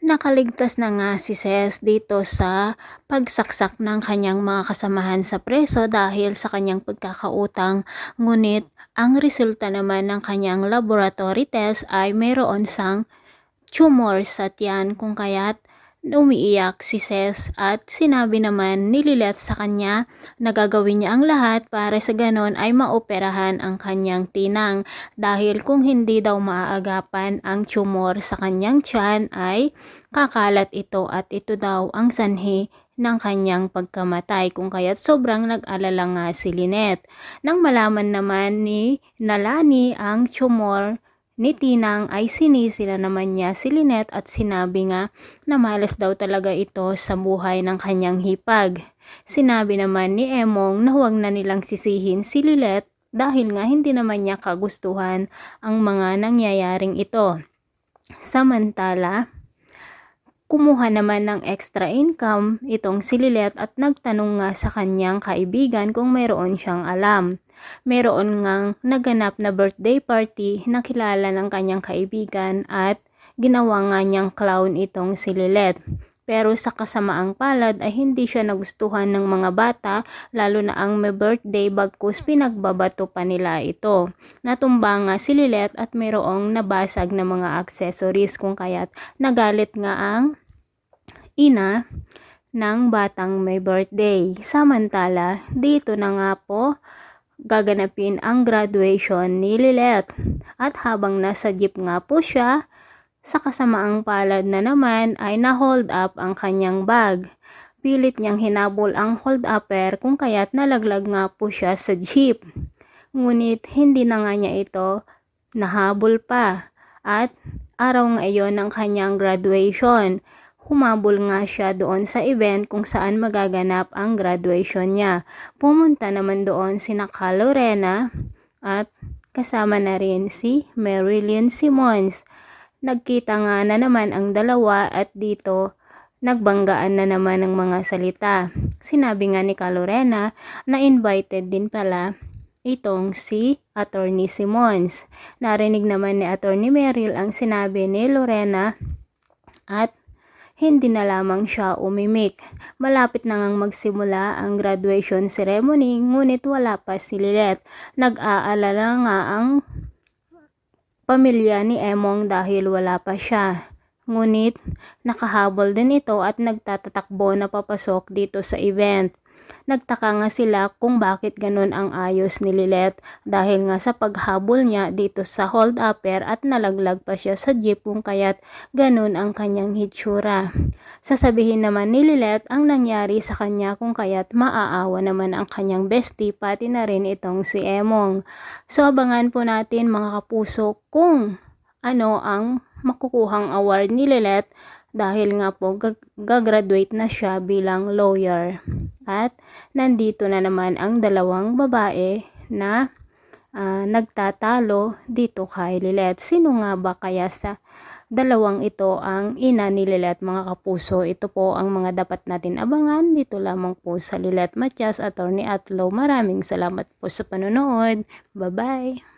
Nakaligtas na nga si Ces dito sa pagsaksak ng kanyang mga kasamahan sa preso dahil sa kanyang pagkakautang, ngunit ang resulta naman ng kanyang laboratory test ay mayroon siyang tumor sa tiyan, kung kaya't umiiyak si Ces at sinabi naman ni Lilet sa kanya na gagawin niya ang lahat para sa ganon ay maoperahan ang kanyang tinang, dahil kung hindi daw maaagapan ang tumor sa kanyang tiyan ay kakalat ito at ito daw ang sanhi ng kanyang pagkamatay, kung kaya't sobrang nag-alala nga si Lynette. Nang malaman naman ni Nalani ang tumor ni Tinang ay sinisila naman niya si Lynette at sinabi nga na malas daw talaga ito sa buhay ng kanyang hipag. Sinabi naman ni Emong na huwag na nilang sisihin si Lynette dahil nga hindi naman niya kagustuhan ang mga nangyayaring ito. Samantala, kumuha naman ng extra income itong si Lynette at nagtanong nga sa kanyang kaibigan kung mayroon siyang alam. Mayroon ngang naganap na birthday party na kilala ng kanyang kaibigan at ginawa nga niyang clown itong si Lynette. Pero sa kasamaang palad ay hindi siya nagustuhan ng mga bata, lalo na ang may birthday, bagkus pinagbabato pa nila ito. Natumba nga si Lynette at mayroong nabasag na mga accessories, kung kaya't nagalit nga ang ina ng batang may birthday. Samantala, dito na nga po gaganapin ang graduation ni Lynette. At habang nasa jeep nga po siya, sa kasamaang palad na naman ay na-hold up ang kanyang bag. Pilit niyang hinabol ang hold-upper, kung kaya't nalaglag nga po siya sa jeep. Ngunit hindi na nga niya ito nahabol pa. At araw nga iyon ng kanyang graduation. Humabol nga siya doon sa event kung saan magaganap ang graduation niya. Pumunta naman doon sina Lorena at kasama na rin si Marilyn Simons. Nagkita nga na naman ang dalawa at dito nagbanggaan na naman ng mga salita. Sinabi nga ni Lorena na invited din pala itong si Attorney Simons. Narinig naman ni Attorney Meryl ang sinabi ni Lorena at hindi na lamang siya umimik. Malapit na ngang magsimula ang graduation ceremony, ngunit wala pa si Lynette. Nag-aalala nga ang pamilya ni Emong dahil wala pa siya. Ngunit nakahabol din ito at nagtatatakbo na papasok dito sa event. Nagtaka nga sila kung bakit ganun ang ayos ni Lynette dahil nga sa paghabol niya dito sa hold-upper at nalaglag pa siya sa jeep, kung kaya't ganun ang kanyang hitsura. Sasabihin naman ni Lynette ang nangyari sa kanya, kung kaya't maaawa naman ang kanyang bestie pati na rin itong si Emong. So abangan po natin mga kapuso kung ano ang makukuhang award ni Lynette dahil nga po gagraduate na siya bilang lawyer. At nandito na naman ang dalawang babae na nagtatalo dito kay Lynette. Sino nga ba kaya sa dalawang ito ang ina ni Lynette, mga kapuso? Ito po ang mga dapat natin abangan dito lamang po sa Lilet Matias, Attorney Atlaw. Maraming salamat po sa panonood. Bye-bye!